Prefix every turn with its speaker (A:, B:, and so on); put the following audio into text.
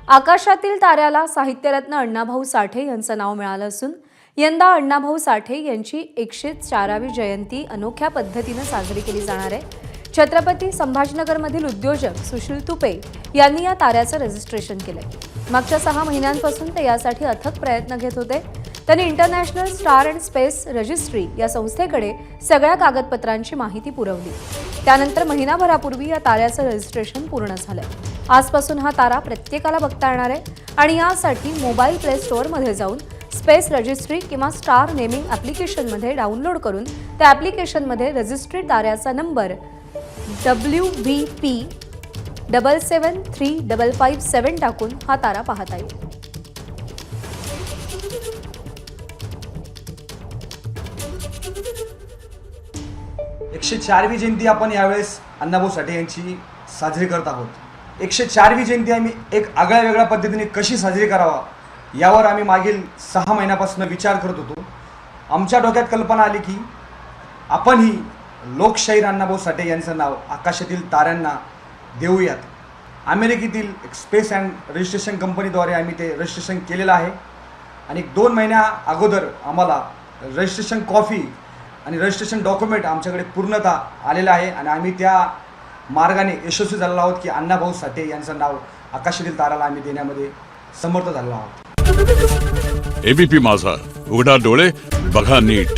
A: आकाशातील ताऱ्याला साहित्यरत्न अण्णाभाऊ साठे यांचं नाव मिळालं असून यंदा अण्णाभाऊ साठे यांची 104वी जयंती अनोख्या पद्धतीनं साजरी केली जाणार आहे। छत्रपती संभाजीनगरमधील उद्योजक सुशील तुपे यांनी या ताऱ्याचं रजिस्ट्रेशन केलंय। मागच्या 6 महिन्यांपासून ते यासाठी अथक प्रयत्न घेत होते। त्यांनी international star and space registry या संस्थेकडे सगळ्या कागदपत्रांची माहिती पुरवली। त्यानंतर महिनाभरापूर्वी या ताऱ्याचं रजिस्ट्रेशन पूर्ण झालं। आजपासून हा तारा प्रत्येकाला बघता येणार आहे आणि यासाठी मोबाईल प्ले स्टोअरमध्ये जाऊन स्पेस रजिस्ट्री किंवा स्टार नेमिंग ॲप्लिकेशनमध्ये डाउनलोड करून त्या ॲप्लिकेशनमध्ये रजिस्ट्रीड ताऱ्याचा नंबर WVP773557 टाकून हा तारा पाहता येईल।
B: 104वी जयंती आपण यावेळेस अण्णाभाऊ साठे यांची साजरी करत आहोत। 104वी जयंती आम्ही एक आगळ्या वेगळ्या पद्धतीने कशी साजरी करावा यावर आम्ही मागील 6 महिन्यापासून विचार करत होतो। आमच्या डोक्यात कल्पना आली की आपण ही लोकशाहीर अण्णाभाऊ साठे यांचं नाव आकाशातील ताऱ्यांना देऊयात। अमेरिकेतील एक स्पेस अँड रजिस्ट्रेशन कंपनीद्वारे आम्ही ते रजिस्ट्रेशन केलेलं आहे आणि 2 महिन्या अगोदर आम्हाला रजिस्ट्रेशन कॉफी आणि रजिस्ट्रेशन डॉक्युमेंट आमच्याकडे पूर्णतः आलेलं आहे आणि आम्ही त्या मार्गाने यशस्वी झालेलो आहोत की अण्णाभाऊ साठे यांचं नाव आकाशातील ताराला आम्ही देण्यामध्ये समर्थ झालेलो आहोत।
C: एबीपी माझा, उघडा डोळे बघा नीट।